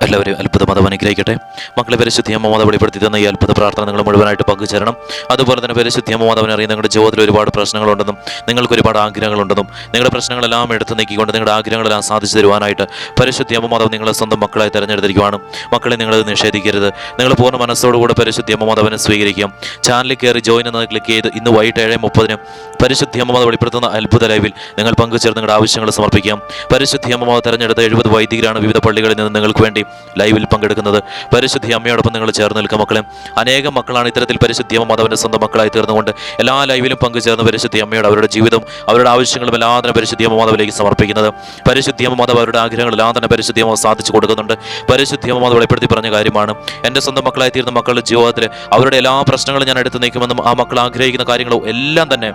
എല്ലാവരും അത്ഭുതം അനുഗ്രഹിക്കട്ടെ. മക്കളെ, പരിശുദ്ധ അമ്മ വെളിപ്പെടുത്തി തന്ന ഈ അത്ഭുത പ്രാർത്ഥന നിങ്ങൾ മുഴുവനായിട്ട് പങ്കുചേരണം. അതുപോലെ തന്നെ പരിശുദ്ധ അമ്മ അറിയാം നിങ്ങളുടെ ജീവിതത്തിൽ ഒരുപാട് പ്രശ്നങ്ങളുണ്ടെന്നും നിങ്ങൾക്ക് ഒരുപാട് ആഗ്രഹങ്ങളുണ്ടെന്നും നിങ്ങളുടെ പ്രശ്നങ്ങളെല്ലാം എടുത്തു നീക്കിക്കൊണ്ട് നിങ്ങളുടെ ആഗ്രഹങ്ങളെല്ലാം സാധിച്ചു തരുവാനായിട്ട് പരിശുദ്ധ അമ്മ നിങ്ങളെ സ്വന്തം മക്കളായി തിരഞ്ഞെടുത്തിരിക്കുവാണ്. മക്കളെ, നിങ്ങളത് നിഷേധിക്കരുത്. നിങ്ങൾ പൂർണ്ണ മനസ്സോടുകൂടെ പരിശുദ്ധ അമ്മ സ്വീകരിക്കാം. ചാനലിൽ കയറി ജോയിൻ എന്നത് ക്ലിക്ക് ചെയ്ത് ഇന്ന് വൈകിട്ട് 7:30 പരിശുദ്ധ അമ്മ വെളിപ്പെടുത്തുന്ന അത്ഭുത ലൈവിൽ നിങ്ങൾ പങ്കുചേർന്ന് നിങ്ങളുടെ ആവശ്യങ്ങൾ സമർപ്പിക്കാം. പരിശുദ്ധ അമ്മ തിരഞ്ഞെടുത്ത 70 വൈദികരാണ് വിവിധ പള്ളികളിൽ നിന്ന് നിങ്ങൾക്ക് വേണ്ടി ലൈവിൽ പങ്കെടുക്കുന്നത്. പരിശുദ്ധ അമ്മയോടൊപ്പം നിങ്ങൾ ചേർന്ന് നിൽക്കുക. മക്കളെ, അനേകം മക്കളാണ് ഇത്തരത്തിൽ പരിശുദ്ധ അമ്മ മാതാവിൻ്റെ സ്വന്തം മക്കളായി തീർന്നുകൊണ്ട് എല്ലാ ലൈവിലും പങ്കുചേർന്ന് പരിശുദ്ധ അമ്മയോട് അവരുടെ ജീവിതം അവരുടെ ആവശ്യങ്ങളും എല്ലാം തന്നെ പരിശുദ്ധ അമ്മ മാതാവിലേക്ക് സമർപ്പിക്കുന്നത്. പരിശുദ്ധ അമ്മ മാതാവ് അവരുടെ ആഗ്രഹങ്ങളെല്ലാം തന്നെ പരിശുദ്ധ അമ്മ സാധിച്ചു കൊടുക്കുന്നുണ്ട്. പരിശുദ്ധ അമ്മ മാതാവ് വെളിപ്പെടുത്തി പറഞ്ഞ കാര്യമാണ്, എൻ്റെ സ്വന്തം മക്കളായി തീർന്ന മക്കളുടെ ജീവിതത്തിൽ അവരുടെ എല്ലാ പ്രശ്നങ്ങളും ഞാൻ എടുത്തു നീക്കുമെന്നും ആ മക്കൾ ആഗ്രഹിക്കുന്ന കാര്യങ്ങളും എല്ലാം തന്നെ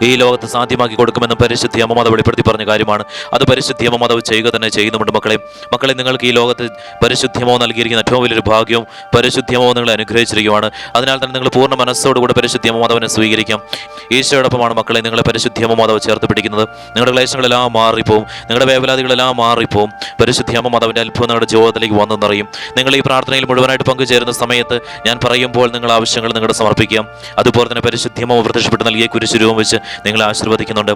ഈ ലോകത്ത് സാധ്യമാക്കി കൊടുക്കുമെന്നും പരിശുദ്ധ അമ്മ മാതാവ് വെളിപ്പെടുത്തി പറഞ്ഞ കാര്യമാണ്. അത് പരിശുദ്ധ അമ്മ മാതാവ് ചെയ്യുക തന്നെ ചെയ്യുന്നുണ്ട്. മക്കളെ, നിങ്ങൾക്ക് ഈ ലോകത്ത് പരിശുദ്ധ അമ്മ നൽകിയിരിക്കുന്ന ഏറ്റവും വലിയൊരു ഭാഗ്യവും പരിശുദ്ധ അമ്മ നിങ്ങളെ അനുഗ്രഹിച്ചിരിക്കുകയാണ്. അതിനാൽ തന്നെ നിങ്ങൾ പൂർണ്ണ മനസ്സോടുകൂടി പരിശുദ്ധ അമ്മ മാതാവിനെ സ്വീകരിക്കാം. ഈശോയോടൊപ്പമാണ് മക്കളെ നിങ്ങളെ പരിശുദ്ധ അമ്മ മാതാവ് ചേർത്ത് പിടിക്കുന്നത്. നിങ്ങളുടെ ക്ലേശങ്ങളെല്ലാം മാറിപ്പോവും, നിങ്ങളുടെ വേവലാതികളെല്ലാം മാറിപ്പോവും. പരിശുദ്ധ അമ്മ മാതാവിൻ്റെ അത്ഭുതം നിങ്ങളുടെ ജീവിതത്തിലേക്ക് വന്നു നിറയും. നിങ്ങൾ ഈ പ്രാർത്ഥനയിൽ മുഴുവനായിട്ട് പങ്കുചേരുന്ന സമയത്ത് ഞാൻ പറയുമ്പോൾ നിങ്ങൾ ആവശ്യങ്ങൾ നിങ്ങളുടെ സമർപ്പിക്കാം. അതുപോലെ തന്നെ പരിശുദ്ധ അമ്മ പ്രത്യക്ഷപ്പെട്ട് നൽകിയ കുരിശുരൂപം വെച്ച് നിങ്ങളെ ആശീർവദിക്കുന്നുണ്ട്.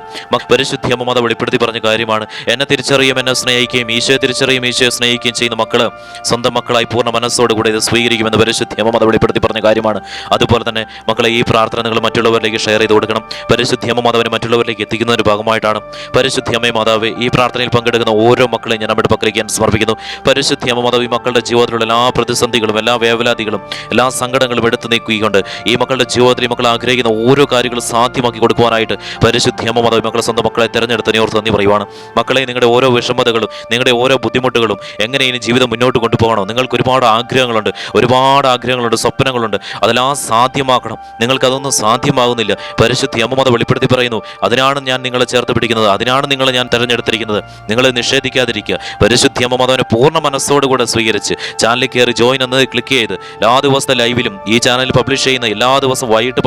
പരിശുദ്ധ അമ്മ മാതാവ് വെളിപ്പെടുത്തി പറഞ്ഞ കാര്യമാണ്, എന്നെ തിരിച്ചറിയും, എന്നെ സ്നേഹിക്കുകയും ഈശോയെ തിരിച്ചറിയും, ഈശോയെ സ്നേഹിക്കുകയും ചെയ്യുന്ന മക്കള് സ്വന്തം മക്കളായി പൂർണ്ണ മനസ്സോടുകൂടി ഇത് സ്വീകരിക്കുമെന്ന് പരിശുദ്ധ അമ്മ മാതാവ് വെളിപ്പെടുത്തി പറഞ്ഞ കാര്യമാണ്. അതുപോലെ തന്നെ മക്കളെ, ഈ പ്രാർത്ഥന നിങ്ങൾ മറ്റുള്ളവരിലേക്ക് ഷെയർ ചെയ്ത് കൊടുക്കണം. പരിശുദ്ധ അമ്മ മാതാവിനെ മറ്റുള്ളവരിലേക്ക് എത്തിക്കുന്നതിന്റെ ഭാഗമായിട്ടാണ് പരിശുദ്ധ അമ്മ മാതാവ് ഈ പ്രാർത്ഥനയിൽ പങ്കെടുക്കുന്ന ഓരോ മക്കളെയും ഞാൻ നമ്മുടെ പക്കലേക്ക് ഞാൻ സമർപ്പിക്കുന്നു. പരിശുദ്ധ അമ്മ മാതാവ് ഈ മക്കളുടെ ജീവിതത്തിലുള്ള എല്ലാ പ്രതിസന്ധികളും എല്ലാ വേവലാതികളും എല്ലാ സങ്കടങ്ങളും എടുത്തു നീക്കിക്കൊണ്ട് ഈ മക്കളുടെ ജീവിതത്തിൽ ഈ മക്കൾ ആഗ്രഹിക്കുന്ന ഓരോ കാര്യങ്ങളും സാധ്യമാക്കി കൊടുക്കുവാനായിട്ട് പരിശുദ്ധ അമ്മ മാതാവ് മക്കളെ സ്വന്തം മക്കളെ തിരഞ്ഞെടുത്തതിനെ ഓർത്ത് നന്ദി പറയുവാണ്. മക്കളെ, നിങ്ങളുടെ ഓരോ വിഷമതകളും നിങ്ങളുടെ ഓരോ ബുദ്ധിമുട്ടുകളും എങ്ങനെ ഇനി ജീവിതം മുന്നോട്ട് കൊണ്ടുപോകണോ, നിങ്ങൾക്ക് ഒരുപാട് ആഗ്രഹങ്ങളുണ്ട്, സ്വപ്നങ്ങളുണ്ട്, അതെല്ലാം സാധ്യമാക്കണം. നിങ്ങൾക്കതൊന്നും സാധ്യമാകുന്നില്ല. പരിശുദ്ധ അമ്മ മാതാവ് വെളിപ്പെടുത്തി പറയുന്നു, അതിനാണ് ഞാൻ നിങ്ങളെ ചേർത്ത് പിടിക്കുന്നത്, അതിനാണ് നിങ്ങളെ ഞാൻ തിരഞ്ഞെടുത്തിരിക്കുന്നത്. നിങ്ങളെ നിഷേധിക്കാതിരിക്കുക. പരിശുദ്ധ അമ്മ മാതാവിനെ പൂർണ്ണ മനസ്സോടുകൂടെ സ്വീകരിച്ച് ചാനലിൽ കയറി ജോയിൻ എന്നത് ക്ലിക്ക് ചെയ്ത് എല്ലാ ദിവസത്തെ ലൈവിലും ഈ ചാനലിൽ പബ്ലിഷ് ചെയ്യുന്ന എല്ലാ ദിവസവും വൈകിട്ട്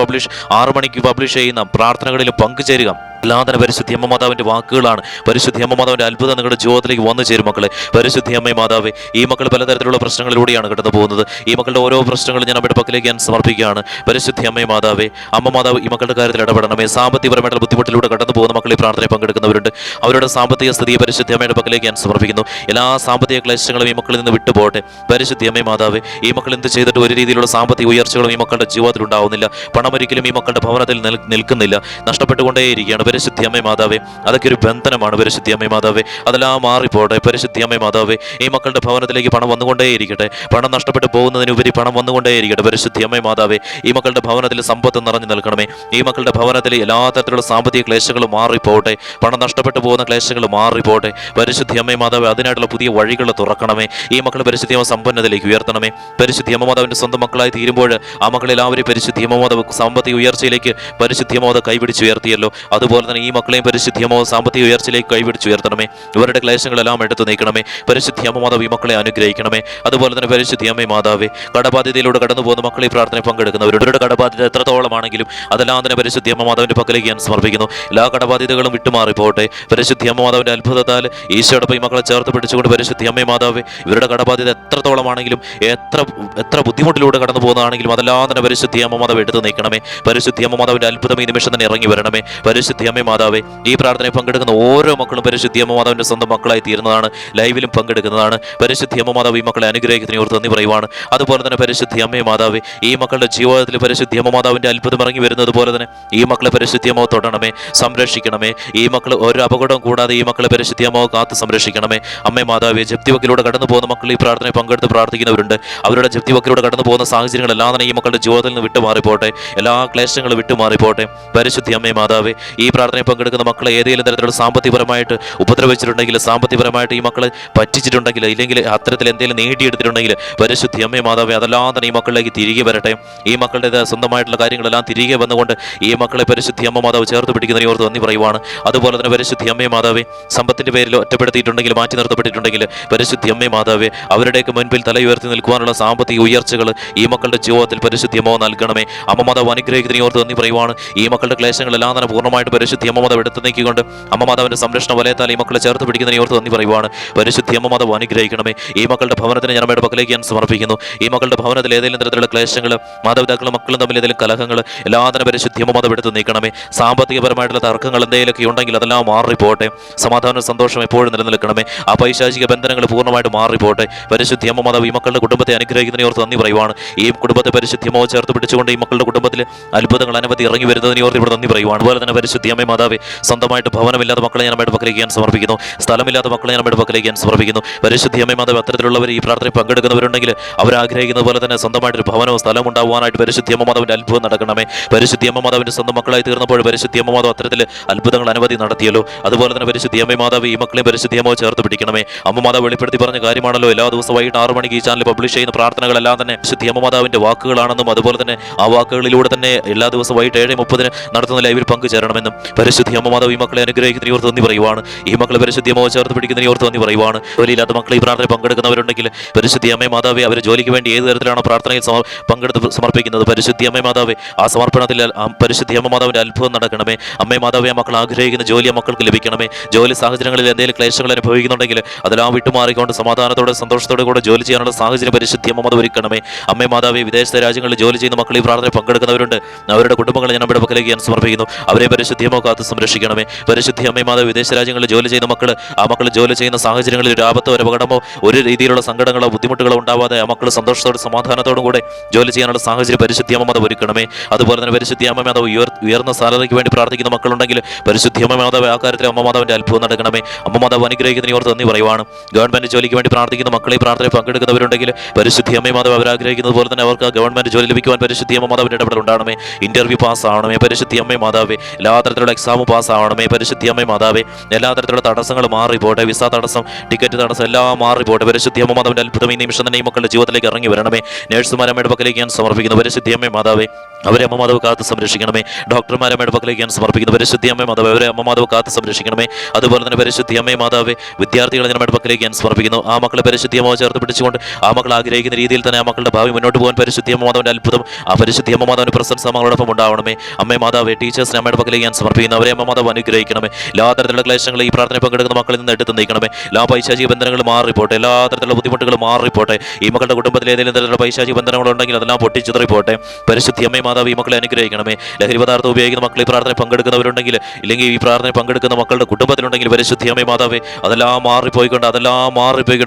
6 മണിക്ക് പബ്ലിഷ് ചെയ്യുന്ന പ്രാർത്ഥനകളിലും പങ്കുചേരുക. എല്ലാതരം പരിശുദ്ധ അമ്മ മാതാവിൻ്റെ വാക്കുകളാണ്. പരിശുദ്ധ അമ്മ മാതാവിൻ്റെ അത്ഭുതം നിങ്ങളുടെ ജീവിതത്തിലേക്ക് വന്നു ചേരും. മക്കളെ, പരിശുദ്ധ അമ്മ മാതാവ് ഈ മക്കൾ പലതരത്തിലുള്ള പ്രശ്നങ്ങളിലൂടെയാണ് കടന്നു പോകുന്നത്. ഈ മക്കളുടെ ഓരോ പ്രശ്നങ്ങളും ഞാൻ നമ്മുടെ പക്കലേക്ക് ഞാൻ സമർപ്പിക്കുകയാണ്. പരിശുദ്ധ അമ്മ മാതാവേ, അമ്മ മാതാവ് ഈ മക്കളുടെ കാര്യത്തിൽ ഇടപെടണമേ. സാമ്പത്തികപരമായിട്ടുള്ള ബുദ്ധിമുട്ടിലൂടെ കടന്നു പോകുന്ന മക്കൾ ഈ പ്രാർത്ഥനയിൽ പങ്കെടുക്കുന്നവരുണ്ട്. അവരുടെ സാമ്പത്തിക സ്ഥിതിയെ പരിശുദ്ധ അമ്മയുടെ പക്കലേക്ക് ഞാൻ സമർപ്പിക്കുന്നു. എല്ലാ സാമ്പത്തിക ക്ലേശങ്ങളും ഈ മക്കളിൽ നിന്ന് വിട്ടുപോകട്ടെ. പരിശുദ്ധ അമ്മ മാതാവേ, ഈ മക്കൾ എന്ത് ചെയ്തിട്ട് ഒരു രീതിയിലുള്ള സാമ്പത്തിക ഉയർച്ചകളും ഈ മക്കളുടെ ജീവിതത്തിൽ ഉണ്ടാവുന്നില്ല. പണമൊരിക്കലും ഈ മക്കളുടെ ഭവനത്തിൽ നിൽക്കുന്നില്ല, നഷ്ടപ്പെട്ടുകൊണ്ടേയിരിക്കുകയാണ്. പരിശുദ്ധ അമ്മ മാതാവേ, അതൊക്കെ ഒരു ബന്ധനമാണ്. പരിശുദ്ധ അമ്മ മാതാവേ, അതെല്ലാം മാറിപ്പോട്ടെ. പരിശുദ്ധ അമ്മ മാതാവേ, ഈ മക്കളുടെ ഭവനത്തിലേക്ക് പണം വന്നുകൊണ്ടേയിരിക്കട്ടെ. പണം നഷ്ടപ്പെട്ടു പോകുന്നതിനുപരി പണം വന്നുകൊണ്ടേയിരിക്കട്ടെ. പരിശുദ്ധ അമ്മ മാതാവേ, ഈ മക്കളുടെ ഭവനത്തിൽ സമ്പത്ത് നിറഞ്ഞു നിൽക്കണമേ. ഈ മക്കളുടെ ഭവനത്തിൽ എല്ലാ തരത്തിലുള്ള സാമ്പത്തിക ക്ലേശങ്ങളും മാറിപ്പോട്ടെ. പണം നഷ്ടപ്പെട്ടു പോകുന്ന ക്ലേശങ്ങൾ മാറിപ്പോട്ടെ. പരിശുദ്ധ അമ്മ മാതാവേ, അതിനായിട്ടുള്ള പുതിയ വഴികൾ തുറക്കണമേ. ഈ മക്കൾ പരിശുദ്ധ അമ്മ സമ്പന്നതയിലേക്ക് ഉയർത്തണമേ. പരിശുദ്ധ അമ്മ മാതാവിൻ്റെ സ്വന്തം മക്കളായി തീരുമ്പോൾ ആ മക്കളെല്ലാവരും പരിശുദ്ധ അമ്മ മാതാവ് സാമ്പത്തിക ഉയർച്ചയിലേക്ക് പരിശുദ്ധ അമ്മ മാതാവ് കൈപിടിച്ചുയർത്തിയല്ലോ. അതുപോലെ തന്നെ ഈ മക്കളെയും പരിശുദ്ധ അമ്മ സാമ്പത്തിക ഉയർച്ചയിലേക്ക് കൈപിടിച്ചുയർത്തണമേ. ഇവരുടെ ക്ലേശങ്ങളെല്ലാം എടുത്തു നീക്കണമേ. പരിശുദ്ധ അമ്മ മാതാവ് ഈ മക്കളെ അനുഗ്രഹിക്കണമേ. അതുപോലെ തന്നെ പരിശുദ്ധ അമ്മ മാതാവേ, കടബാധ്യതയിലൂടെ കടന്നു പോകുന്ന മക്കളെ ഈ പ്രാർത്ഥന പങ്കെടുക്കുന്നവരുടെ കടബാധ്യത എത്രത്തോളമാണെങ്കിലും അതെല്ലാം തന്നെ പരിശുദ്ധ അമ്മ മാതാവിൻ്റെ പക്കലേക്ക് ഞാൻ സമർപ്പിക്കുന്നു. എല്ലാ കടബാധ്യതകളും വിട്ടുമാറിപ്പോട്ടെ. പരിശുദ്ധ അമ്മ മാതാവിൻ്റെ അത്ഭുതത്താൽ ഈശോയോടൊപ്പം ഈ മക്കളെ ചേർത്ത് പിടിച്ചുകൊണ്ട് പരിശുദ്ധ അമ്മ മാതാവേ, ഇവരുടെ കടബാധ്യത എത്രത്തോളമാണെങ്കിലും എത്ര ബുദ്ധിമുട്ടിലൂടെ കടന്നു പോകുന്നതാണെങ്കിലും അതെല്ലാം തന്നെ പരിശുദ്ധ അമ്മ മാതാവ് എടുത്തു നീക്കണമേ. പരിശുദ്ധ അമ്മ മാതാവിൻ്റെ അത്ഭുതം ഈ നിമിഷം തന്നെ ഇറങ്ങി വരണമേ. പരിശുദ്ധ അമ്മ മാതാവേ, ഈ പ്രാർത്ഥനയിൽ പങ്കെടുക്കുന്ന ഓരോ മക്കളും പരിശുദ്ധ അമ്മ മാതാവിൻ്റെ സ്വന്തം മക്കളായി തീരുന്നതാണ്. ലൈവിലും പങ്കെടുക്കുന്നതാണ്. പരിശുദ്ധ അമ്മ മാതാവ് ഈ മക്കളെ അനുഗ്രഹിക്കുന്നതിന് ഓർത്ത് നന്ദി പറയുവാണ്. അതുപോലെ തന്നെ പരിശുദ്ധ അമ്മ മാതാവേ, ഈ മക്കളുടെ ജീവിതത്തിൽ പരിശുദ്ധ അമ്മ മാതാവിൻ്റെ അത്ഭുതം ഇറങ്ങി വരുന്നത് പോലെ തന്നെ ഈ മക്കളെ പരിശുദ്ധ അമ്മ തൊടണമേ, സംരക്ഷിക്കണമേ. ഈ മക്കൾ ഒരു അപകടവും കൂടാതെ ഈ മക്കളെ പരിശുദ്ധ അമ്മ കാത്ത് സംരക്ഷിക്കണമേ. അമ്മ മാതാവേ, ജപ്തിവക്കിലൂടെ കടന്നു പോകുന്ന മക്കൾ ഈ പ്രാർത്ഥനയിൽ പങ്കെടുത്ത് പ്രാർത്ഥിക്കുന്നവരുണ്ട്. അവരുടെ ജപ്തിവക്കിലൂടെ കടന്നു പോകുന്ന സാഹചര്യങ്ങളെല്ലാം തന്നെ ഈ മക്കളുടെ ജീവിതത്തിൽ നിന്ന് വിട്ടുമാറിപ്പോട്ടെ. എല്ലാ ക്ലേശങ്ങളും വിട്ടുമാറിപ്പോട്ടെ. പരിശുദ്ധ അമ്മ മാതാവേ, ഈ പ്രാർത്ഥനയിൽ പങ്കെടുക്കുന്ന മക്കളെ ഏതെങ്കിലും തരത്തിലുള്ള സാമ്പത്തികപരമായിട്ട് ഉപദ്രവിച്ചിട്ടുണ്ടെങ്കിൽ, സാമ്പത്തികപരമായിട്ട് ഈ മക്കളെ പറ്റിച്ചിട്ടുണ്ടെങ്കിൽ, ഇല്ലെങ്കിൽ അത്തരത്തിൽ എന്തെങ്കിലും നേടിയെടുത്തിട്ടുണ്ടെങ്കിൽ പരിശുദ്ധ അമ്മ മാതാവേ, അതെല്ലാം തന്നെ ഈ മക്കളിലേക്ക് തിരികെ വരട്ടെ. ഈ മക്കളുടെ സ്വന്തമായിട്ടുള്ള കാര്യങ്ങളെല്ലാം തിരികെ വന്നുകൊണ്ട് ഈ മക്കളെ പരിശുദ്ധ അമ്മ മാതാവ് ചേർത്ത് പിടിക്കുന്നതിനെ ഓർത്ത് നന്ദി പറയുവാണ്. അതുപോലെ തന്നെ പരിശുദ്ധ അമ്മ മാതാവേ, സമ്പത്തിന്റെ പേരിൽ ഒറ്റപ്പെടുത്തിയിട്ടുണ്ടെങ്കിൽ, മാറ്റി നിർത്തപ്പെട്ടിട്ടുണ്ടെങ്കിൽ പരിശുദ്ധ അമ്മ മാതാവേ, അവരുടെയൊക്കെ മുൻപിൽ തല ഉയർത്തി നിൽക്കുവാനുള്ള സാമ്പത്തിക ഉയർച്ചകൾ ഈ മക്കളുടെ ജീവിതത്തിൽ പരിശുദ്ധ അമ്മ നൽകണമേ. അമ്മ മാതാവ് അനുഗ്രഹിക്കുന്നതിനെ ഓർത്ത് നന്ദി പറയുവാണ്. ഈ മക്കളുടെ ക്ലേശങ്ങളെല്ലാം തന്നെ പൂർണ്ണമായിട്ട് പരിശുദ്ധ പരിശുദ്ധി അമ്മ മാതാവ് എടുത്തു നീക്കിക്കൊണ്ട് അമ്മ മാതാവിന്റെ സംരക്ഷണ വലയത്താൽ ഈ മക്കളെ ചേർത്ത് പിടിക്കുന്നതിനെ ഓർത്ത് നന്ദി പറയുവാണ്. പരിശുദ്ധി അമ്മ മാതാവ് അനുഗ്രഹിക്കണമേ. ഈ മക്കളുടെ ഭവനത്തിന് ഞാൻ അമ്മയുടെ പക്കലേക്ക് ഞാൻ സമർപ്പിക്കുന്നു. ഈ മക്കളുടെ ഭവനത്തിൽ ഏതെങ്കിലും തരത്തിലുള്ള ക്ലേശങ്ങൾ, മാതാപിതാക്കളും മക്കളും തമ്മിൽ ഏതെങ്കിലും കലഹങ്ങൾ, എല്ലാത്തിനും പരിശുദ്ധി അമ്മ മാതാവ് എടുത്തു നീക്കണമേ. സാമ്പത്തികപരമായിട്ടുള്ള തർക്കങ്ങൾ എന്തെങ്കിലുമൊക്കെ ഉണ്ടെങ്കിൽ അതെല്ലാം മാറിപ്പോട്ടെ. സമാധാനം സന്തോഷം എപ്പോഴും നിലനിൽക്കണമേ. ആ പൈശാചിക ബന്ധനങ്ങൾ പൂർണ്ണമായിട്ട് മാറിപ്പോട്ടെ. പരിശുദ്ധി അമ്മ മാതാവ് ഈ മക്കളുടെ കുടുംബത്തെ അനുഗ്രഹിക്കുന്നതിനെ ഓർത്ത് നന്ദി പറയുവാണ്. ഈ കുടുംബത്തെ പരിശുദ്ധി അമ്മ ചേർത്ത് പിടിച്ചുകൊണ്ട് ഈ മക്കളുടെ കുടുംബത്തിൽ അത്ഭുതങ്ങൾ അനവധി ഇറങ്ങി വരുന്നതിനെ ഓർത്ത് ഇവിടെ നന്ദി പറയുവാണ്. അതുപോലെ തന്നെ പരിശുദ്ധി അമ്മ മാതാവേ, സ്വന്തമായിട്ട് ഭവനമില്ലാത്ത മക്കളെ ഞാൻ അമ്മയുടെ പക്കലേക്ക് ഞാൻ സമർപ്പിക്കുന്നു. സ്ഥലമില്ലാത്ത മക്കളെ ഞാൻ അമ്മയുടെ പക്കലേക്ക് ഞാൻ സമർപ്പിക്കുന്നു. പരിശുദ്ധി അമ്മ മാതാവ് അത്തരത്തിലുള്ളവർ ഈ പ്രാർത്ഥനയിൽ പങ്കെടുക്കുന്നവരുണ്ടെങ്കിൽ അവരാഗ്രഹിക്കുന്ന പോലെ തന്നെ സ്വന്തമായിട്ടൊരു ഭവനവും സ്ഥലവും ഉണ്ടാവാനായിട്ട് പരിശുദ്ധി അമ്മ മാതാവിന്റെ അത്ഭുതം നടക്കണമേ. പരിശുദ്ധി അമ്മ മാതാവിന്റെ സ്വന്തം മക്കളായി തീർന്നപ്പോൾ പരിശുദ്ധി അമ്മ മാതാവ് അത്തരത്തിൽ അത്ഭുതങ്ങൾ അനവധി നടത്തിയല്ലോ. അതുപോലെ തന്നെ പരിശുദ്ധി അമ്മ മാതാവ് ഈ മക്കളെയും പരിശുദ്ധി അമ്മ ചേർത്ത് പിടിക്കണമേ. അമ്മ മാതാവ് വെളിപ്പെടുത്തി പറഞ്ഞ കാര്യമാണല്ലോ. എല്ലാ ദിവസവും വൈകിട്ട് 6 മണിക്ക് ഈ ചാനൽ പബ്ലിഷ് ചെയ്യുന്ന പ്രാർത്ഥനകളെല്ലാം തന്നെ പരിശുദ്ധി അമ്മ മാതാവിന്റെ വാക്കുകളാണെന്നും അതുപോലെ തന്നെ ആ വാക്കുകളിലൂടെ തന്നെ എല്ലാ ദിവസവും വൈകിട്ട് 7:30 നടത്തുന്ന ലൈവിൽ പങ്കുചേരണമെന്നും പരിശുദ്ധി അമ്മ മാതാവ് ഈ മക്കളെ അനുഗ്രഹിക്കുന്നതിനെ ഓർത്ത് നന്ദി പറയുവാണ്. ഈ മക്കളെ പരിശുദ്ധി അമ്മ ചേർത്ത് പിടിക്കുന്നതിനെ ഓർത്ത് നന്ദി പറയുവാണ്. ജോലിയില്ലാത്ത മക്കൾ ഈ പ്രാർത്ഥനയിൽ പങ്കെടുക്കുന്നവരുണ്ടെങ്കിൽ പരിശുദ്ധി അമ്മ മാതാവെ, അവർ ജോലിക്ക് വേണ്ടി ഏത് തരത്തിലാണോ പ്രാർത്ഥനയിൽ പങ്കെടുത്ത് സമർപ്പിക്കുന്നത്, പരിശുദ്ധി അമ്മ മാതാവെ, ആ സമർപ്പണത്തിൽ പരിശുദ്ധി അമ്മ മാതാവിന്റെ അത്ഭുതം നടക്കണമേ. അമ്മ മാതാവെ, മക്കൾ ആഗ്രഹിക്കുന്ന ജോലി മക്കൾക്ക് ലഭിക്കണമേ. ജോലി സാഹചര്യങ്ങളിൽ എന്തെങ്കിലും ക്ലേശങ്ങൾ അനുഭവിക്കുന്നുണ്ടെങ്കിൽ അതെല്ലാം വിട്ടുമാറിക്കൊണ്ട് സമാധാനത്തോടെ സന്തോഷത്തോടെ കൂടെ ജോലി ചെയ്യാനുള്ള സാഹചര്യം പരിശുദ്ധി അമ്മ മാതാവ് ഒരുക്കണമേ. അമ്മ മാതാവെ, വിദേശ രാജ്യങ്ങളിൽ ജോലി ചെയ്യുന്ന മക്കൾ ഈ പ്രാർത്ഥനയിൽ പങ്കെടുക്കുന്നവരുണ്ട്. അവരുടെ കുടുംബങ്ങളെ ഞാൻ നമ്മുടെ പക്കലേക്ക് ഞാൻ സമർപ്പിക്കുന്നു. അവരെ പരിശുദ്ധി അമ്മ കാത്ത് സംരക്ഷിക്കണമേ. പരിശുദ്ധി അമ്മ മാതാവ്, വിദേശ രാജ്യങ്ങളിൽ ജോലി ചെയ്യുന്ന മക്കൾ, ആ മക്കൾ ജോലി ചെയ്യുന്ന സാഹചര്യങ്ങളിൽ ഒരു ആപത്തോ ഒരു അപകടമോ ഒരു രീതിയിലുള്ള സങ്കടങ്ങളോ ബുദ്ധിമുട്ടുകളോ ഉണ്ടാവാതെ ആ മക്കൾ സന്തോഷത്തോടെ സമാധാനത്തോടും കൂടെ ജോലി ചെയ്യാനുള്ള സാഹചര്യം പരിശുദ്ധി അമ്മ മാതാവ് ഒരുക്കണമേ. അതുപോലെ തന്നെ പരിശുദ്ധി അമ്മ മാതാവ് ഉയർന്ന സാലറിക്ക് വേണ്ടി പ്രാർത്ഥിക്കുന്ന മക്കളുണ്ടെങ്കിൽ പരിശുദ്ധി അമ്മ മാതാവ് ആ കാര്യത്തിൽ അമ്മ മാതാവിന്റെ അത്ഭുതം നടക്കണമേ. അമ്മ മാതാവ് അനുഗ്രഹിക്കുന്നതിനെ ഓർത്ത് നന്ദി പറയുവാണ്. ഗവൺമെന്റ് ജോലിക്ക് വേണ്ടി പ്രാർത്ഥിക്കുന്ന മക്കളെ പ്രാർത്ഥനയിൽ പങ്കെടുക്കുന്നവരുണ്ടെങ്കിൽ പരിശുദ്ധി അമ്മ മാതാവ് അവരാഗ്രഹിക്കുന്നത് പോലെ തന്നെ അവർക്ക് ഗവൺമെന്റ് ജോലി ലഭിക്കുവാൻ പരിശുദ്ധി അമ്മ മാതാവിന്റെ ഇടപെടൽ ഉണ്ടാകണമേ. ഇന്റർവ്യൂ പാസ് ആവണമേ പരിശുദ്ധി അമ്മ മാതാവേ. എല്ലാ തരത്തിലുള്ള എക്സാമും പാസ് ആവണമേ പരിശുദ്ധി അമ്മ മാതാവേ. എല്ലാ തരത്തിലുള്ള തടസ്സങ്ങൾ മാറിപ്പോട്ടെ. വിസ തടസ്സം, ടിക്കറ്റ് തടസ്സം എല്ലാം മാറിപ്പോട്ടെ. പരിശുദ്ധി അമ്മ മാതാവിന്റെ അത്ഭുതം ഈ നിമിഷം തന്നെ ഈ മക്കളുടെ ജീവിതത്തിലേക്ക് ഇറങ്ങി വരണമേ. നേഴ്സുമാരമ്മയുടെ പക്കലേക്ക് ഞാൻ സമർപ്പിക്കുന്നു. പരിശുദ്ധി അമ്മ മാതാവേ, അവരെ അമ്മ മാതാവ് കാത്ത് സംരക്ഷിക്കണമേ. ഡോക്ടർമാരമ്മയുടെ പക്കലേക്ക് ഞാൻ സമർപ്പിക്കുന്നു. പരിശുദ്ധി അമ്മ മാതാവ്, അവരെ അമ്മ മാതാവ് കാത്ത് സംരക്ഷിക്കണമേ. അതുപോലെ തന്നെ പരിശുദ്ധി അമ്മ മാതാവേ, വിദ്യാർത്ഥികളെ ഞാൻ അമ്മയുടെ പക്കലേക്ക് ഞാൻ സമർപ്പിക്കുന്നു. ആ മക്കളെ പരിശുദ്ധി അമ്മ ചേർത്ത് പിടിച്ചുകൊണ്ട് ആ മക്കൾ ആഗ്രഹിക്കുന്ന രീതിയിൽ തന്നെ ആ മക്കളുടെ ഭാവി മുന്നോട്ട് പോകാൻ പരിശുദ്ധി അമ്മ മാതാവിന്റെ അത്ഭുതം, ആ പരിശുദ്ധി അമ്മ മാതാവിന്റെ പ്രസൻസ് മകളോടൊപ്പം ഉണ്ടാവണമേ. അമ്മ മാതാവേ, ടീച്ചേഴ്സിനെ അമ്മയുടെ പക്കലേക്ക് ഞാൻ സമർപ്പിക്കുന്നു. അവരെ അമ്മ മാതാവ് അനുഗ്രഹിക്കണമേ. എല്ലാ തരത്തിലുള്ള ക്ലേശങ്ങൾ ഈ പ്രാർത്ഥന പങ്കെടുക്കുന്ന മക്കളിൽ നിന്ന് എടുത്ത് നീക്കണമേ. എല്ലാ പൈശാചിക ബന്ധനങ്ങൾ മാറിപ്പോട്ടെ. എല്ലാ തരത്തിലുള്ള ബുദ്ധിമുട്ടുകൾ മാറിപ്പോട്ടെ. ഈ മക്കളുടെ കുടുംബത്തിൽ ഏതെങ്കിലും തരത്തിലുള്ള പൈശാചിക ബന്ധനങ്ങളുണ്ടെങ്കിൽ അതെല്ലാം പൊട്ടിച്ചിതറിപ്പോട്ടെ. പരിശുദ്ധി അമ്മ മാതാവ് ഈ മക്കളെ അനുഗ്രഹിക്കണമേ. ലഹരി പദാർത്ഥം ഉപയോഗിക്കുന്ന മക്കൾ ഈ പ്രാർത്ഥന പങ്കെടുക്കുന്നവരുണ്ടെങ്കിൽ, ഇല്ലെങ്കിൽ ഈ പ്രാർത്ഥന പങ്കെടുക്കുന്ന മക്കളുടെ കുടുംബത്തിലുണ്ടെങ്കിൽ പരിശുദ്ധി അമ്മ മാതാവേ, അതെല്ലാം മാറിപ്പോയിക്കൊണ്ട്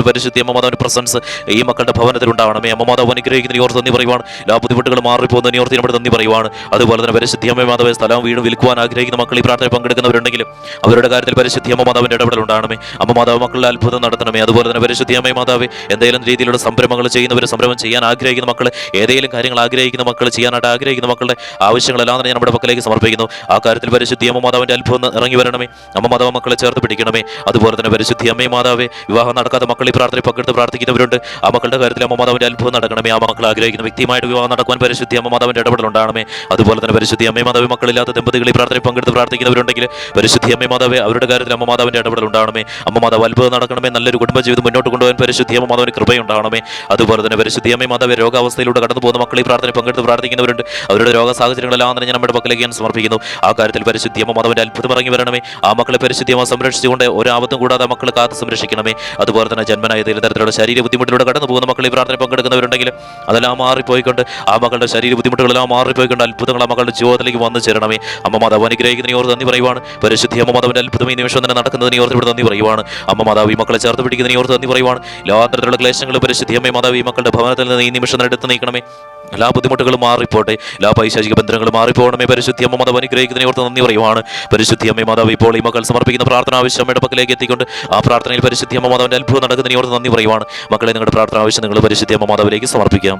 പരിശുദ്ധി അമ്മ മാതാവിന്റെ പ്രസൻസ് ഈ മക്കളുടെ ഭവനത്തിൽ ഉണ്ടാവണമേ. അമ്മ മാതാവ് അനുഗ്രഹിക്കുന്ന ഓർത്ത് നന്ദി പറയുവാണ്. എല്ലാ ബുദ്ധിമുട്ടുകൾ മാറിപ്പോകുന്ന ഓർത്ത് നമ്മുടെ നന്ദി പറയുവാണ്. അതുപോലെ തന്നെ പരിശുദ്ധി അമ്മ മാതാവേ, സ്ഥലവും വീടും വിൽക്കുവാൻ ആഗ്രഹിക്കുന്ന മക്കൾ ഈ പ്രാർത്ഥന പങ്കെടുക്കുന്നവരുണ്ടെങ്കിൽ അവരുടെ കാര്യത്തിൽ പരിശുദ്ധി അമ്മ മാതാവിന്റെ ഇടപെടൽ ഉണ്ടാകണമേ. അമ്മ മാതാവ് മക്കളുടെ അത്ഭുതം നടത്തണമേ. അതുപോലെ തന്നെ പരിശുദ്ധി അമ്മ മാതാവേ, എന്തെങ്കിലും രീതിയിലുള്ള സംരംഭങ്ങൾ ചെയ്യുന്നവർ, സംരംഭം ചെയ്യാൻ ആഗ്രഹിക്കുന്ന മക്കൾ, ഏതെങ്കിലും കാര്യങ്ങൾ ആഗ്രഹിക്കുന്ന മക്കൾ, ചെയ്യാനായിട്ട് ആഗ്രഹിക്കുന്ന മക്കളുടെ ആവശ്യങ്ങളെല്ലാം തന്നെ ഞാൻ നമ്മുടെ പക്കലേക്ക് സമർപ്പിക്കുന്നു. ആ കാര്യത്തിൽ പരിശുദ്ധി അമ്മ മാതാവിന്റെ അത്ഭുതം ഇറങ്ങി വരണമേ. അമ്മ മാതാവ് മക്കളെ ചേർത്ത് പിടിക്കണമേ. അതുപോലെ തന്നെ പരിശുദ്ധി അമ്മ മാതാവേ, വിവാഹം നടക്കാത്ത മക്കൾ ഈ പ്രാർത്ഥനയിൽ പങ്കെടുത്ത് പ്രാർത്ഥിക്കുന്നവരുണ്ട്. ആ മക്കളുടെ കാര്യത്തിൽ അമ്മ മാതാവിന്റെ അത്ഭുതം നടക്കണമേ. ആ മക്കൾ ആഗ്രഹിക്കുന്ന വ്യക്തിയുമായിട്ട് വിവാഹം നടക്കുവാൻ പരിശുദ്ധി അമ്മ മാതാവിന്റെ ഇടപെടൽ ഉണ്ടാകണമേ. അതുപോലെ തന്നെ പരിശുദ്ധി അമ്മ മാതാവ് മക്കളില്ലാത്ത ദമ്പതികൾ ഈ പ്രാർത്ഥനയിൽ പങ്കെടുത്ത് പ്രാർത്ഥിക്കുന്നവരുണ്ടെങ്കിൽ പരിശുദ്ധി അമ്മ മാതാവേ, അവരുടെ കാര്യത്തിൽ അമ്മ മാതാവിന്റെ ഇടപെടൽ ഉണ്ടാകണമേ. അമ്മ മാതാവ് അത്ഭുതം നടക്കണമേ. നല്ലൊരു കുടുംബജീവിതം മുന്നോട്ട് കൊണ്ടുപോകാൻ പരിശുദ്ധി അമ്മ മാതാവിന് കൃപയുണ്ടാകണമേ. അതുപോലെ തന്നെ പരിശുദ്ധി അമ്മ മാതാവേ, രോഗാവസ്ഥയിലൂടെ കടന്നു പോകുന്ന മക്കൾ ഈ പ്രാർത്ഥനയിൽ പങ്കെടുത്ത് പ്രാർത്ഥിക്കുന്നവരുണ്ട്. അവരുടെ രോഗ സാഹചര്യങ്ങളെല്ലാം തന്നെ ഞാൻ നമ്മുടെ പക്കലേക്ക് ഞാൻ സമർപ്പിക്കുന്നു. ആ കാര്യത്തിൽ പരിശുദ്ധി അമ്മ മാതാവിന്റെ അത്ഭുതം ഇറങ്ങി വരണമേ. ആ മക്കളെ പരിശുദ്ധി അമ്മ സംരക്ഷിച്ചുകൊണ്ട് ഒരു ആപത്തും കൂടാതെ മക്കളെ കാത്ത് സംരക്ഷിക്കണമേ. അതുപോലെ തന്നെ ജന്മനായ ഏതെങ്കിലും തരത്തിലുള്ള ശരീര ബുദ്ധിമുട്ടിലൂടെ കടന്നു പോകുന്ന മക്കൾ ഈ പ്രാർത്ഥന പങ്കെടുക്കുന്നവരുണ്ടെങ്കിൽ അതെല്ലാം മാറിപ്പോയിക്കൊണ്ട് ആ മക്കളുടെ ശരീര ബുദ്ധിമുട്ടുകളെല്ലാം മാറിപ്പോയിക്കൊണ്ട് അത്ഭുതങ്ങൾ ആ മക്കളുടെ ജീവിതത്തിലേക്ക് വന്നു ചേരണമേ. അമ്മ മാതാവ് അനുഗ്രഹിക്കുന്നതിനെ ഓർത്ത് നന്ദി പറയുവാണ്. പരിശുദ്ധി അമ്മ മാതാവിന്റെ അത്ഭുതം ഈ നിമിഷം തന്നെ നടക്കുന്നതിനെ ഓർത്ത് ഇവിടെ നന്ദി പറയുവാണ്. അമ്മ മാതാവ് ഈ മക്കളെ ചേർത്ത് പിടിക്കുന്നതിനെ ഓർത്ത് നന്ദി പറയുവാണ്. എല്ലാ തരത്തിലുള്ള ക്ലേശങ്ങളും പരിശുദ്ധി അമ്മ മാതാവ് ഈ മക്കളുടെ ഭവനത്തിൽ നിന്ന് ഈ നിമിഷം തന്നെ എടുത്ത് നീക്കണമേ. എല്ലാ ബുദ്ധിമുട്ടുകളും മാറിപ്പോട്ടെ. എല്ലാ പൈശാചിക ബന്ധനങ്ങളും മാറിപ്പോകണമേ. പരിശുദ്ധി അമ്മ മാതാവ് അനുഗ്രഹിക്കുന്നതിനെ ഓർത്ത് നന്ദി പറയുവാണ്. പരിശുദ്ധി അമ്മ മാതാവ് ഇപ്പോൾ ഈ മക്കൾ സമർപ്പിക്കുന്ന പ്രാർത്ഥന ആവശ്യം അമ്മയുടെ പക്കലേക്ക് എത്തിക്കൊണ്ട് ആ പ്രാർത്ഥനയിൽ പരിശുദ്ധി അമ്മ മാതാവിന്റെ അത്ഭുതം നടക്കുന്നതിനെ ഓർത്ത് നന്ദി പറയുവാണ്. മക്കളെ, നിങ്ങളുടെ പ്രാർത്ഥന ആവശ്യം നിങ്ങൾ പരിശുദ്ധി അമ്മ മാതാവിലേക്ക് സമർപ്പിക്കാം.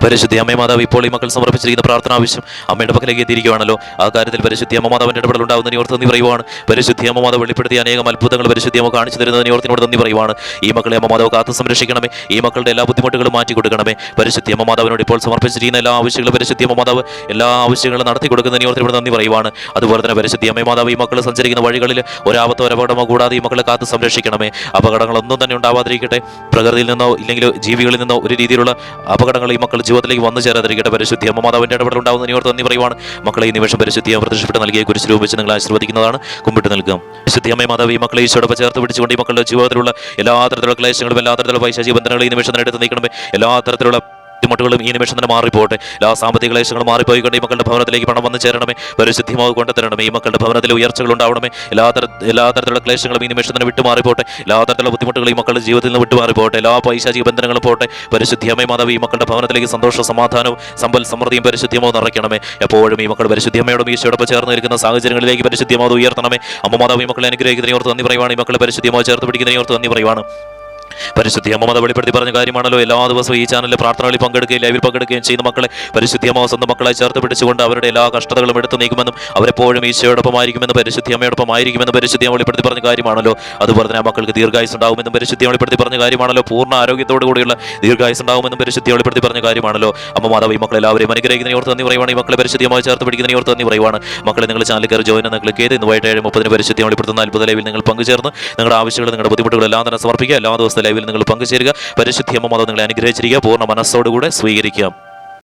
പരിശുദ്ധി അമ്മേ മാതാവ് ഇപ്പോൾ ഈ മക്കൾ സമർപ്പിച്ചിരിക്കുന്ന പ്രാർത്ഥന ആവശ്യം അമ്മയുടെ പക്കലേക്ക് എത്തിയിരിക്കുകയാണല്ലോ. ആ കാര്യത്തിൽ പരിശുദ്ധി അമ്മ മാതാവിന്റെ ഇടപെടൽ ഉണ്ടാകുന്നതിനെ ഓർത്ത് നന്ദി പറയുവാണ്. പരിശുദ്ധി അമ്മ മാതാവ് വെളിപ്പെടുത്തിയ അനേകം അത്ഭുതങ്ങൾ പരിശുദ്ധി അമ്മ കാണിച്ചു തരുന്നതിനെ ഓർത്തിനോട് നന്ദി പറയുവാണ്. ഈ മക്കളെ അമ്മ മാതാവ് കാത്തു സംരക്ഷിക്കണമേ. ഈ മക്കളുടെ എല്ലാ ബുദ്ധിമുട്ടുകളും മാറ്റി കൊടുക്കണമേ. പരിശുദ്ധി അമ്മ മാതാവിനോട് ഇപ്പോൾ സമർപ്പിച്ചിരിക്കുന്ന എല്ലാ ആവശ്യങ്ങളും പരിശുദ്ധി അമ്മ മാതാവ് എല്ലാ ആവശ്യങ്ങളും നടത്തി കൊടുക്കുന്നതിനെ ഓർത്തിനോട് നന്ദി പറയുവാണ്. അതുപോലെ തന്നെ പരിശുദ്ധി അമ്മ മാതാവ് ഈ മക്കൾ സഞ്ചരിക്കുന്ന വഴികളിൽ ഒരാപത്തോ ഒരപകടമോ കൂടാതെ ഈ മക്കളെ കാത്തു സംരക്ഷിക്കണമേ. അപകടങ്ങളൊന്നും തന്നെ ഉണ്ടാവാതിരിക്കട്ടെ. പ്രകൃതിയിൽ നിന്നോ ഇല്ലെങ്കിൽ ജീവികളിൽ നിന്നോ ഒരു രീതിയിലുള്ള അപകടങ്ങൾ ഈ മക്കൾ ജീവിതത്തിലേക്ക് വന്നു ചേരാതിരിക്കട്ടെ. പരിശുദ്ധി അമ്മ മാതാവിന്റെ ഇടപെടൽ ഉണ്ടാകുന്നതിനെ ഓർത്ത് നന്ദി പറയുവാണ്. മക്കളെ ഈ നിമിഷം പരിശുദ്ധിയെ പ്രത്യക്ഷപ്പെട്ട് നൽകിയ കുരിശിൽ ഉപയോഗിച്ച് നിങ്ങൾ ആശീർവദിക്കുന്നതാണ്. കുമ്പിട്ട് നിൽക്കാം. പരിശുദ്ധി അമ്മ മാതാവ് ഈ മക്കളെ ഈശോടൊപ്പം ചേർത്ത് പിടിച്ചുകൊണ്ട് ഈ മക്കളുടെ ജീവിതത്തിലുള്ള എല്ലാ തരത്തിലുള്ള ക്ലേശങ്ങളും എല്ലാ തരത്തിലുള്ള പൈശാചിക ബന്ധനങ്ങളും ഈ നിമിഷം തന്നെ എടുത്ത് നീക്കണമേ. എല്ലാ തരത്തിലുള്ള ബുദ്ധിമുട്ടുകളും ഈ നിമിഷം തന്നെ മാറിപ്പോട്ടെ. എല്ലാ സാമ്പത്തിക ക്ലേശങ്ങളും മാറിപ്പോയിക്കൊണ്ട് ഈ മക്കളുടെ ഭവനത്തിലേക്ക് പണം വന്നു ചേരണമേ. പരിശുദ്ധിമാവ് കൊണ്ടുതരണമേ. ഈ മക്കളുടെ ഭവനത്തിൽ ഉയർച്ചകൾ ഉണ്ടാവണമേ. എല്ലാ തരത്തിലുള്ള ക്ലേശങ്ങളും ഈ നിമിഷം തന്നെ വിട്ടുമാറിപ്പോട്ടെ. എല്ലാ തരത്തിലുള്ള ബുദ്ധിമുട്ടുകളും ഈ മക്കളുടെ ജീവിതത്തിൽ നിന്ന് വിട്ടുമാറിപ്പോട്ടെ. എല്ലാ പൈശാചിക ബന്ധനങ്ങളും പോട്ടെ. പരിശുദ്ധി അമ്മ മാതാവ് ഈ മക്കളുടെ ഭവനത്തിലേക്ക് സന്തോഷ സമാധാനവും സമ്പൽ സമൃദ്ധിയും പരിശുദ്ധിയമാവ് നിറയ്ക്കണമേ. എപ്പോഴും ഈ മക്കൾ പരിശുദ്ധിയമ്മയോടും ഈശോടൊപ്പം ചേർന്ന് ഇരിക്കുന്ന സാഹചര്യങ്ങളിലേക്ക് പരിശുദ്ധിയമാവ് ഉയർത്തണമേ. അമ്മ മാതാവ് ഈ മക്കളെ അനുഗ്രഹിക്കുന്നതിനെ ഓർത്ത് നന്ദി പറയുവാണ്. ഈ മക്കളെ പരിശുദ്ധിയമാവ് ചേർത്ത് പിടിക്കുന്നതിനെ ഓർത്ത് നന്ദി പറയുവാണ്. പരിശുദ്ധി അമ്മ മാതാവ് വെളിപ്പെടുത്തി പറഞ്ഞ കാര്യമാണല്ലോ. എല്ലാ ദിവസവും ഈ ചാനലിലെ പ്രാർത്ഥനകളിൽ പങ്കെടുക്കുകയും ലൈവിൽ പങ്കെടുക്കുകയും ചെയ്യുന്ന മക്കളെ പരിശുദ്ധി അമ്മ സ്വന്തം മക്കളെ ചേർത്ത് പിടിച്ചുകൊണ്ട് അവരുടെ എല്ലാ കഷ്ടതകളും എടുത്തു നീക്കുമെന്നും അവരെപ്പോഴും ഈശോയോടൊപ്പം ആയിരിക്കുമെന്നും പരിശുദ്ധി അമ്മയോടൊപ്പം ആയിരിക്കുമെന്നും പരിശുദ്ധി അമ്മ വെളിപ്പെടുത്തി പറഞ്ഞ കാര്യമാണല്ലോ. അതുപോലെ തന്നെ ആ മക്കൾക്ക് ദീർഘായുസ് ഉണ്ടാകുമെന്നും പരിശുദ്ധി വെളിപ്പെടുത്തി പറഞ്ഞ കാര്യമാണല്ലോ. പൂർണ്ണ ആരോഗ്യത്തോടു കൂടിയുള്ള ദീർഘായുസ് ഉണ്ടാകുമെന്നും പരിശുദ്ധി വെളിപ്പെടുത്തി പറഞ്ഞ കാര്യമാണല്ലോ. അമ്മ മാതാവ് ഈ മക്കളെ എല്ലാവരെയും അനുഗ്രഹിക്കുന്നതിനെ ഓർത്ത് നന്ദി പറയുവാണ്. ഈ മക്കളെ പരിശുദ്ധി അമ്മ ചേർത്ത് പിടിക്കുന്നതിനെ ഓർത്ത് നന്ദി പറയുവാണ്. മക്കളെ നിങ്ങൾ ചാനൽ കയറി ജോയിൻ എന്ന് ക്ലിക്ക് ചെയ്ത് ഇന്ന് വൈകിട്ട് 7:30 പരിശുദ്ധി വെളിപ്പെടുത്തുന്ന അത്ഭുത ലൈവിൽ നിങ്ങൾ പങ്കുചേർന്ന് നിങ്ങളുടെ ആവശ്യങ്ങൾ നിങ്ങളുടെ ബുദ്ധിമുട്ടുകൾ എല്ലാം തന്നെ സമർപ്പിക്കുക. എല്ലാ ദിവസത്തെ ലൈവിൽ നിങ്ങൾ പങ്കുചേരുക. പരിശുദ്ധി അമ്മ മാതാവ് നിങ്ങളെ അനുഗ്രഹിച്ചിരിക്കുക. പൂർണ്ണ മനസ്സോടുകൂടെ സ്വീകരിക്കാം.